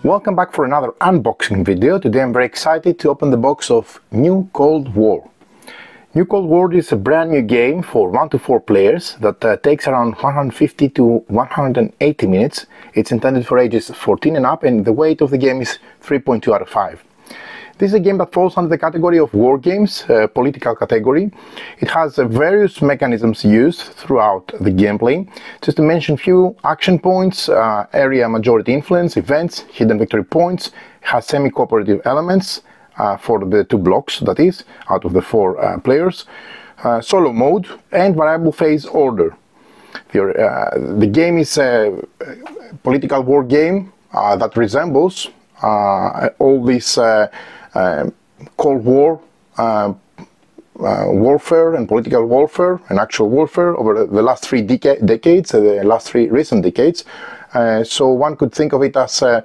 Welcome back for another unboxing video. Today I'm very excited to open the box of New Cold War. New Cold War is a brand new game for 1 to 4 players that takes around 150 to 180 minutes. It's intended for ages 14 and up, and the weight of the game is 3.2 out of 5. This is a game that falls under the category of war games, political category. It has various mechanisms used throughout the gameplay. Just to mention a few: action points, area majority influence, events, hidden victory points. It has semi-cooperative elements for the 2 blocks, that is, out of the 4 players. Solo mode and variable phase order. The game is a political war game that resembles all these Cold War warfare and political warfare and actual warfare over the last 3 decades, the last 3 recent decades. So one could think of it as a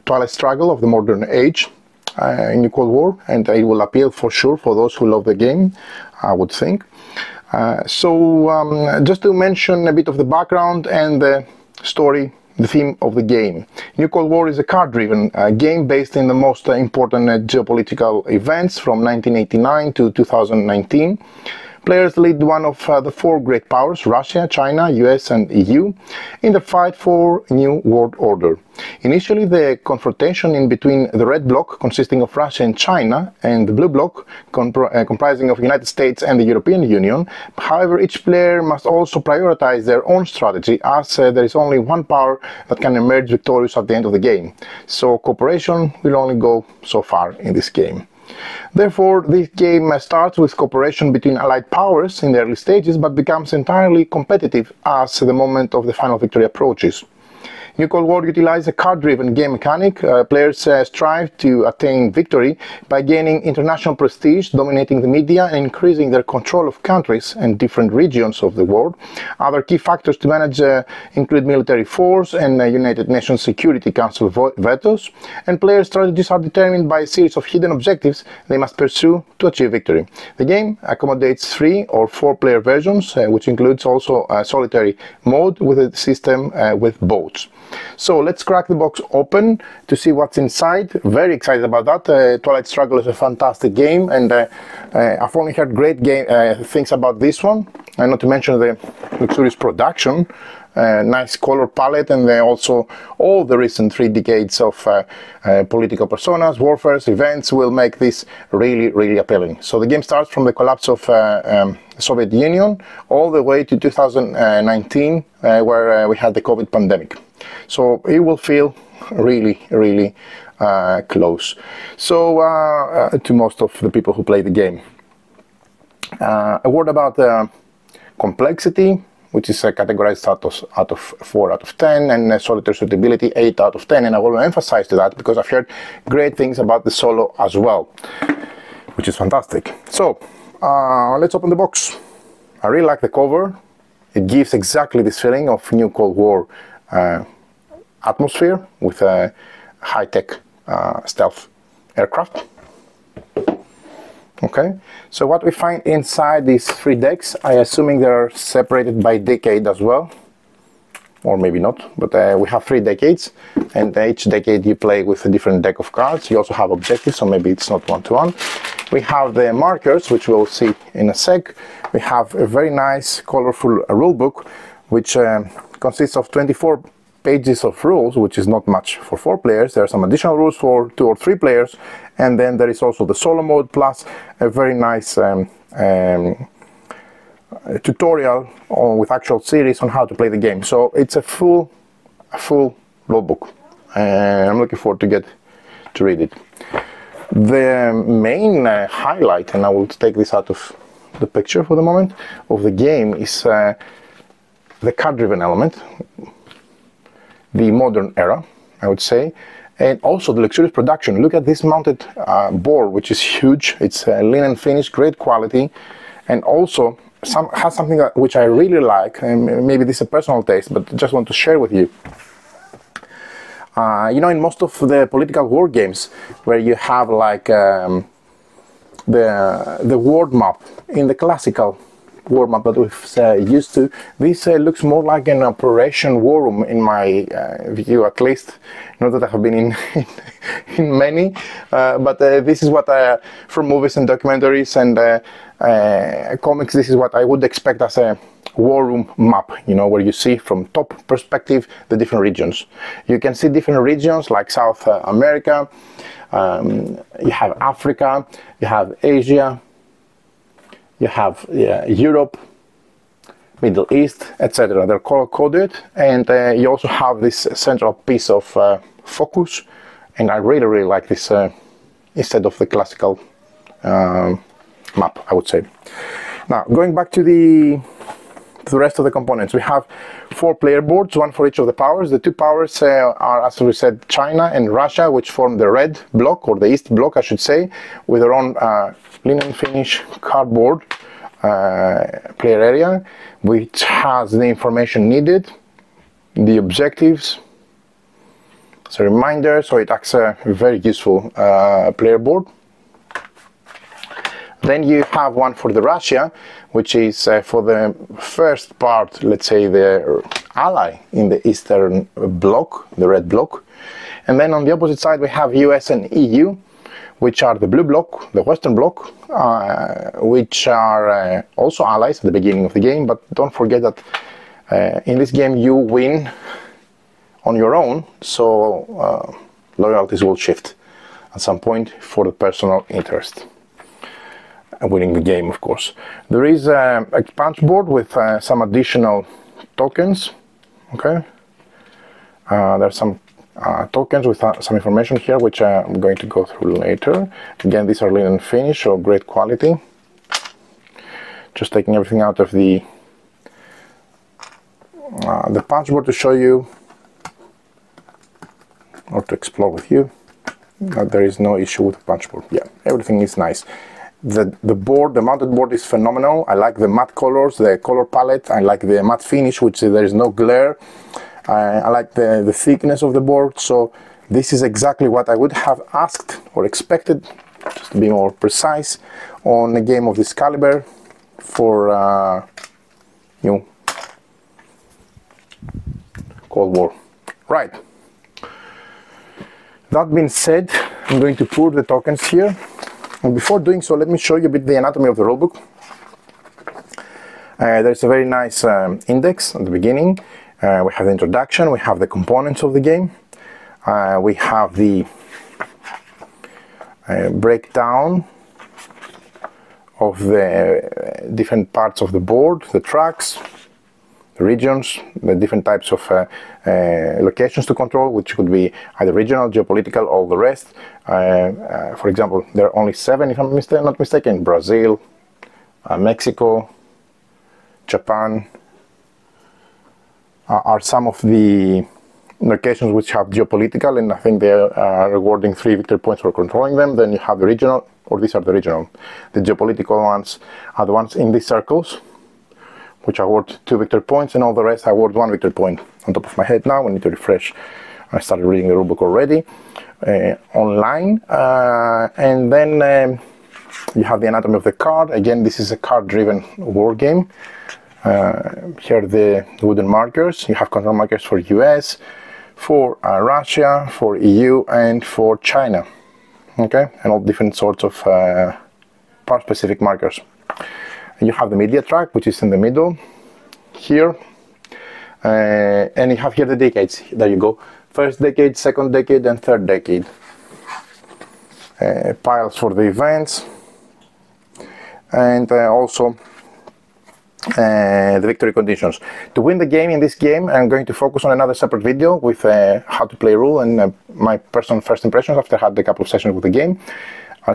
twilight struggle of the modern age in the Cold War, and it will appeal for sure for those who love the game, I would think. Just to mention a bit of the background and the story, the theme of the game. New Cold War is a card-driven game based in the most important geopolitical events from 1989 to 2019. Players lead one of the 4 great powers, Russia, China, US and EU, in the fight for new world order. Initially, the confrontation in between the red bloc, consisting of Russia and China, and the blue bloc, comprising of United States and the European Union. However, each player must also prioritize their own strategy, as there is only one power that can emerge victorious at the end of the game. So cooperation will only go so far in this game. Therefore, this game starts with cooperation between allied powers in the early stages, but becomes entirely competitive as the moment of the final victory approaches. New Cold War utilizes a card-driven game mechanic. Players strive to attain victory by gaining international prestige, dominating the media, and increasing their control of countries and different regions of the world. Other key factors to manage include military force and United Nations Security Council vetoes, and player strategies are determined by a series of hidden objectives they must pursue to achieve victory. The game accommodates 3 or 4 player versions, which includes also a solitary mode with a system with boats. So let's crack the box open to see what's inside. Very excited about that. Twilight Struggle is a fantastic game, and I've only heard great things about this one, and not to mention the luxurious production, nice color palette, and also all the recent 3 decades of political personas, warfares, events will make this really appealing. So the game starts from the collapse of the Soviet Union all the way to 2019, where we had the COVID pandemic. So it will feel really close to most of the people who play the game. A word about complexity, which is categorized out of 4 out of 10, and solitary suitability 8 out of 10, and I will emphasize to that because I've heard great things about the solo as well, which is fantastic. So let's open the box. I really like the cover. It gives exactly this feeling of New Cold War atmosphere with a high-tech stealth aircraft. Okay, so what we find inside these 3 decks, I assuming they are separated by decade as well, or maybe not, but we have 3 decades, and each decade you play with a different deck of cards. You also have objectives, so maybe it's not 1-to-1. We have the markers, which we'll see in a sec. We have a very nice colorful rulebook, which consists of 24 pages of rules, which is not much for 4 players. There are some additional rules for 2 or 3 players, and then there is also the solo mode, plus a very nice tutorial with actual series on how to play the game. So it's a full rulebook, and I'm looking forward to read it. The main highlight, and I will take this out of the picture for the moment, of the game is the card-driven element, the modern era, I would say, and also the luxurious production. Look at this mounted board, which is huge. It's linen finish, great quality, and also has something which I really like, and maybe this is a personal taste, but just want to share with you. You know, in most of the political war games, where you have like the world map in the classical war map that we're used to. This looks more like an operation war room in my view, at least. Not that I have been in many, but this is what from movies and documentaries and comics, this is what I would expect as a war room map, you know, where you see from top perspective the different regions. You can see different regions like South America, you have Africa, you have Asia, you have Europe, Middle East, etc. They're color-coded, and you also have this central piece of focus, and I really like this instead of the classical map, I would say. Now, going back to the rest of the components, we have 4 player boards, one for each of the powers. The 2 powers are, as we said, China and Russia, which form the red block, or the east block, I should say, with their own linen finish cardboard player area, which has the information needed, the objectives, as a reminder, so it acts a very useful player board. Then you have one for the Russia, which is for the first part, let's say the ally in the Eastern Bloc, the red bloc. And then on the opposite side we have US and EU, which are the blue bloc, the Western Bloc, which are also allies at the beginning of the game. But don't forget that in this game you win on your own, so loyalties will shift at some point for the personal interest. Winning the game, of course. There is a punch board with some additional tokens. Okay, there are some tokens with some information here, which I'm going to go through later. Again, these are linen finish, so great quality. Just taking everything out of the punch board to show you, or to explore with you, that there is no issue with the punch board. Yeah, everything is nice. The board, the mounted board, is phenomenal. I like the matte colors, the color palette. I like the matte finish, which there is no glare. I like the thickness of the board. So this is exactly what I would have asked or expected, just to be more precise, on a game of this caliber for you know, Cold War. Right. That being said, I'm going to pour the tokens here. And before doing so, let me show you a bit the anatomy of the rulebook. There's a very nice index at the beginning. We have the introduction, we have the components of the game, we have the breakdown of the different parts of the board, the tracks, the regions, the different types of locations to control, which could be either regional, geopolitical, all the rest. For example, there are only 7, if I'm not mistaken: Brazil, Mexico, Japan are some of the locations which have geopolitical, and I think they are rewarding 3 victory points for controlling them. Then you have the regional, or these are the regional. The geopolitical ones are the ones in these circles, which award 2 victory points, and all the rest award 1 victory point. On top of my head now, I need to refresh. I started reading the rulebook already online, and then you have the anatomy of the card. Again, this is a card-driven war game. Here are the wooden markers. You have control markers for US, for Russia, for EU, and for China. Okay, and all different sorts of part-specific markers. You have the media track, which is in the middle here, and you have here the decades. There you go: first decade, second decade, and third decade. Piles for the events, and also the victory conditions. To win the game in this game, I'm going to focus on another separate video with how to play rule and my personal first impressions after I had a couple of sessions with the game.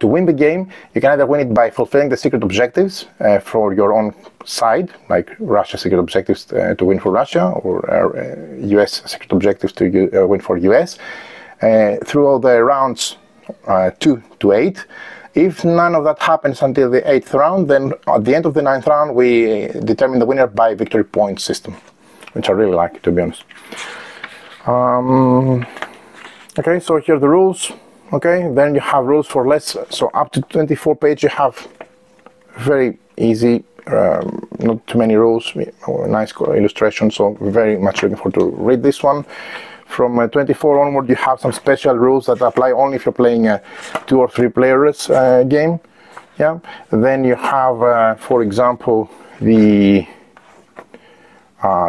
To win the game, you can either win it by fulfilling the secret objectives for your own side, like Russia secret objectives to win for Russia, or US secret objectives to win for US, through all the rounds 2 to 8. If none of that happens until the 8th round, then at the end of the 9th round we determine the winner by victory point system, which I really like, to be honest. Okay, so here are the rules. Okay, then you have rules for less, so up to 24 pages you have very easy not too many rules, nice illustration, so very much looking forward to read this one. From 24 onward, you have some special rules that apply only if you're playing a 2 or 3 players game. Yeah. Then you have, for example, the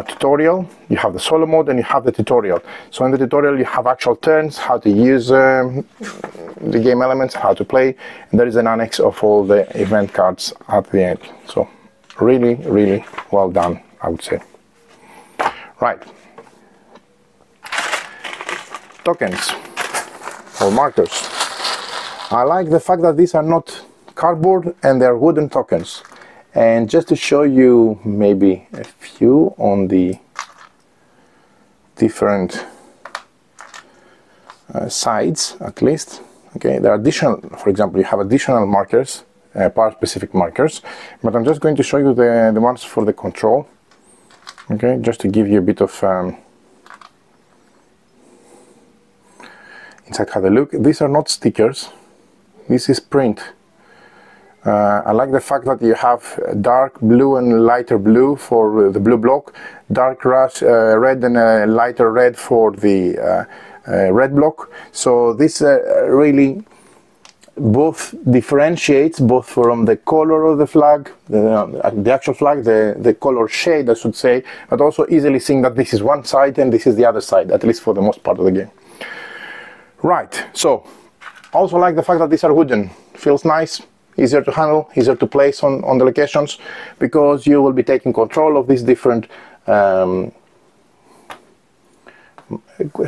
tutorial. You have the solo mode and you have the tutorial. So in the tutorial you have actual turns, how to use the game elements, how to play, and there is an annex of all the event cards at the end. So really, really well done, I would say. Right. Tokens or markers. I like the fact that these are not cardboard and they are wooden tokens. And just to show you maybe a few on the different sides, at least. Okay, there are additional, for example, you have additional markers, part-specific markers, but I'm just going to show you the ones for the control. Okay, just to give you a bit of insight how they look. These are not stickers. This is print. I like the fact that you have dark blue and lighter blue for the blue block, dark red and lighter red for the red block. So this really both differentiates both from the color of the flag, the actual flag, the color shade I should say, but also easily seeing that this is one side and this is the other side, at least for the most part of the game. Right, so also like the fact that these are wooden, feels nice. Easier to handle, easier to place on the locations, because you will be taking control of these different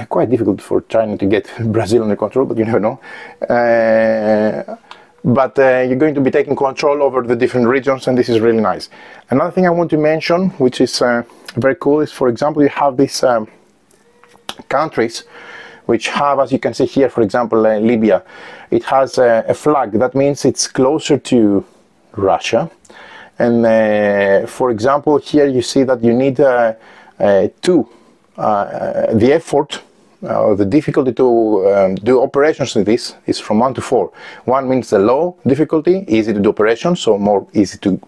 quite difficult for China to get Brazil under control, but you never know. But you're going to be taking control over the different regions, and this is really nice. Another thing I want to mention, which is very cool, is, for example, you have these countries which have, as you can see here, for example, Libya. It has a flag. That means it's closer to Russia. And for example, here you see that you need the effort, the difficulty to do operations in this is from 1 to 4. 1 means the low difficulty, easy to do operations, so more easy to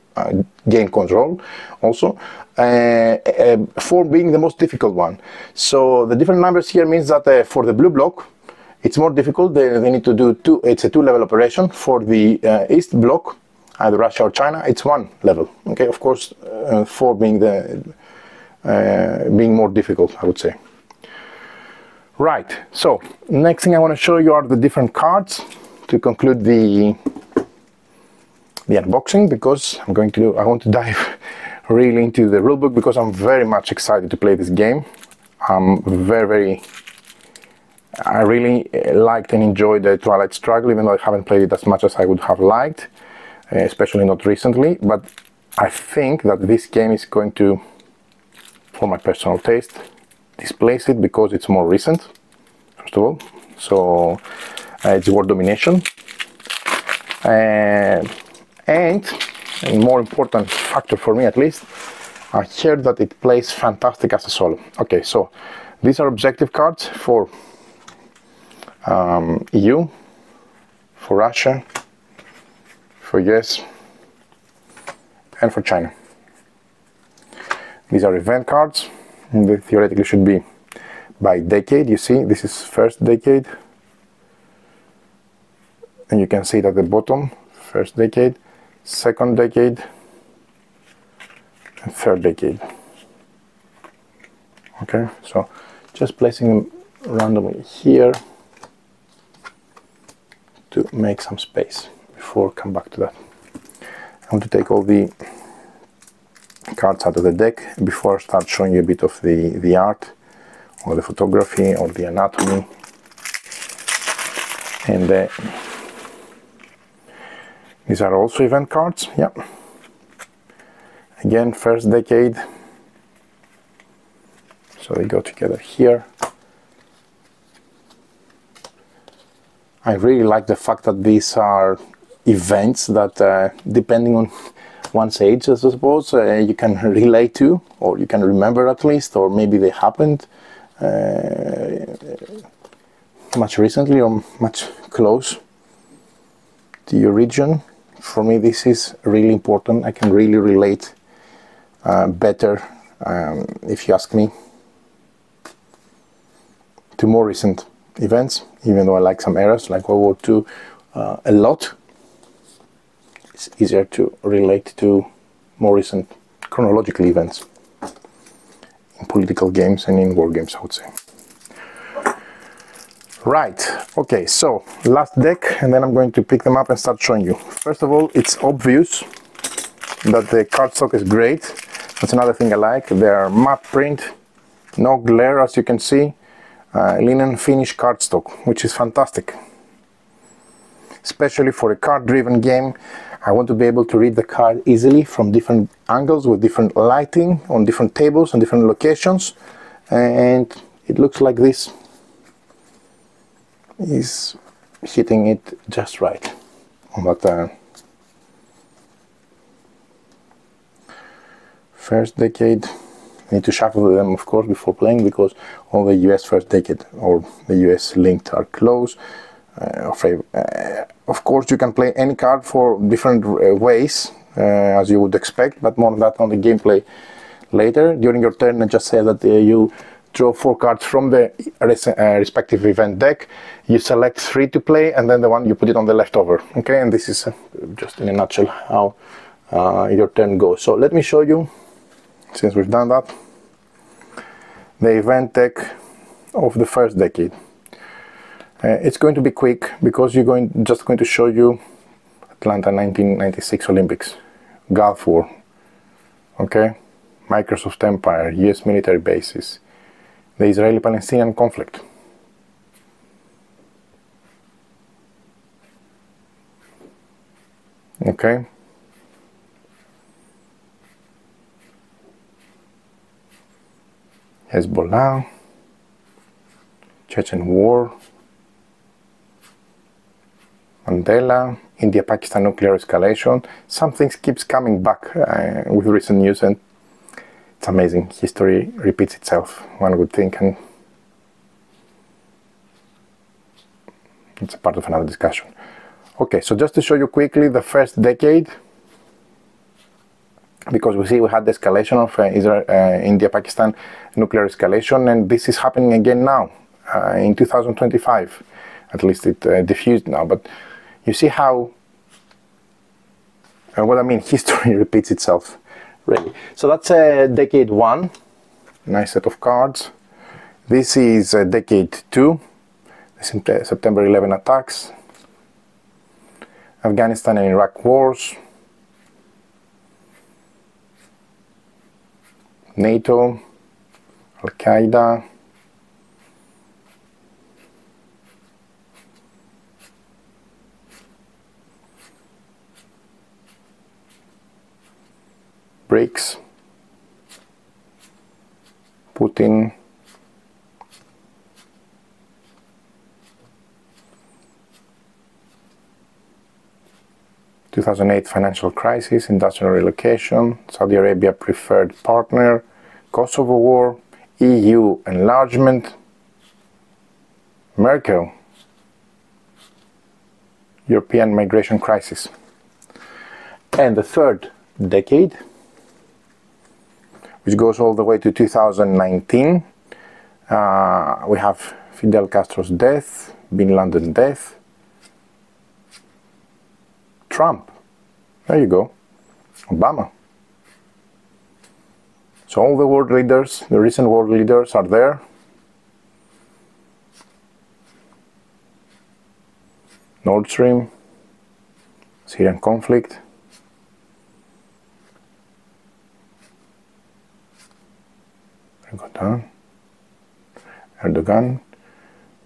gain control also. 4 being the most difficult one. So the different numbers here means that for the blue block, it's more difficult. They need to do 2. It's a 2-level operation. For the east block, either Russia or China, it's 1 level. Okay, of course, 4 being the being more difficult, I would say. Right. So next thing I want to show you are the different cards to conclude the unboxing, because I want to dive really into the rulebook, because I'm very much excited to play this game. I really liked and enjoyed the Twilight Struggle, even though I haven't played it as much as I would have liked, especially not recently. But I think that this game is going to, for my personal taste, displace it, because it's more recent, first of all. So it's world domination. And a more important factor for me, at least, I heard that it plays fantastic as a solo. Okay, so these are objective cards for EU, for Russia, for US, and for China. These are event cards, and they theoretically should be by decade. You see, this is first decade, and you can see it at the bottom, first decade, second decade, and third decade. Okay, so just placing them randomly here to make some space before come back to that. I want to take all the cards out of the deck before I start showing you a bit of the art or the photography or the anatomy. And these are also event cards. Yeah. Again, first decade. So they go together here. I really like the fact that these are events that, depending on one's age, I suppose, you can relate to, or you can remember at least, or maybe they happened much recently or much close to your region. For me, this is really important. I can really relate better, if you ask me, to more recent events, even though I like some eras like World War II a lot. It's easier to relate to more recent chronological events in political games and in war games, I would say. Right, okay, so last deck, and then I'm going to pick them up and start showing you. First of all, it's obvious that the cardstock is great. That's another thing I like. They are matte print, no glare, as you can see, linen finish cardstock, which is fantastic. Especially for a card-driven game, I want to be able to read the card easily from different angles with different lighting on different tables and different locations, and it looks like this is hitting it just right on that first decade. I need to shuffle them, of course, before playing, because all the US first decade or the US linked are close. Of course, you can play any card for different ways, as you would expect, but more on that on the gameplay later. During your turn, I just say that you draw 4 cards from the respective event deck. You select 3 to play, and then the one you put it on the leftover. Okay, and this is just in a nutshell how your turn goes. So let me show you, since we've done that, the event deck of the first decade. It's going to be quick because just going to show you Atlanta 1996 Olympics, Gulf War, okay, Microsoft Empire, US military bases, the Israeli-Palestinian conflict. Okay. Hezbollah, Chechen War, Mandela, India-Pakistan nuclear escalation. Some things keeps coming back with recent news, and it's amazing. History repeats itself, one would think, and it's a part of another discussion. Okay, so just to show you quickly the first decade, because we see we had the escalation of India-Pakistan nuclear escalation, and this is happening again now in 2025. At least it diffused now, but you see how, what I mean, history repeats itself, really. So that's decade 1, nice set of cards. This is decade 2, the September 11 attacks, Afghanistan and Iraq wars, NATO, Al-Qaeda, BRICS, Putin, (2008) financial crisis, industrial relocation, Saudi Arabia preferred partner, Kosovo war, EU enlargement, Merkel, European migration crisis. And the third decade, which goes all the way to 2019, we have Fidel Castro's death, Bin Laden death, Trump, there you go, Obama. So all the world leaders, the recent world leaders are there. Nord Stream, Syrian conflict, Erdogan,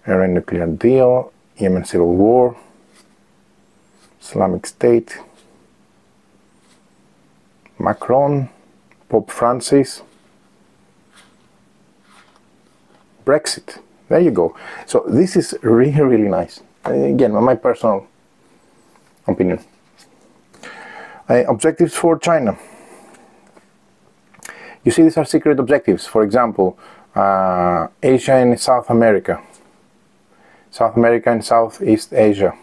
Iran nuclear deal, Yemen civil war, Islamic State, Macron, Pope Francis, Brexit. There you go. So this is really, really nice. Again, my personal opinion. Objectives for China. You see, these are secret objectives. For example, Asia and South America. South America and Southeast Asia.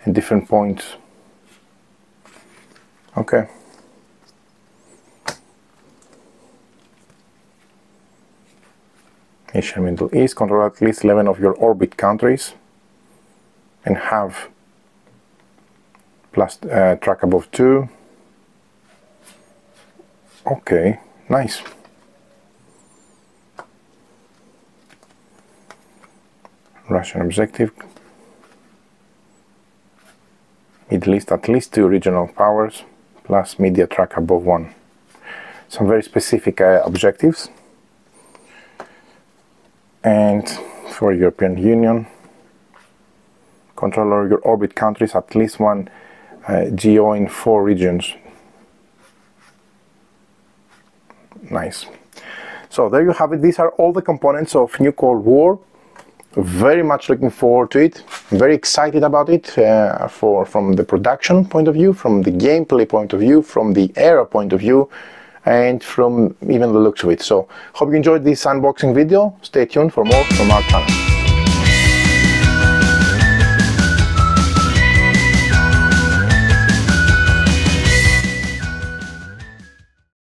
And different points Okay. Asia, Middle East, control at least 11 of your orbit countries and have plus track above 2. Okay, nice. Russian objective. Middle East at least 2 regional powers plus media track above 1. Some very specific objectives. And for European Union, control your orbit countries at least 1 GO in 4 regions. Nice. So there you have it. These are all the components of New Cold War. Very much looking forward to it. Very excited about it from the production point of view, from the gameplay point of view, from the era point of view, and from even the looks of it. So hope you enjoyed this unboxing video. Stay tuned for more from our channel.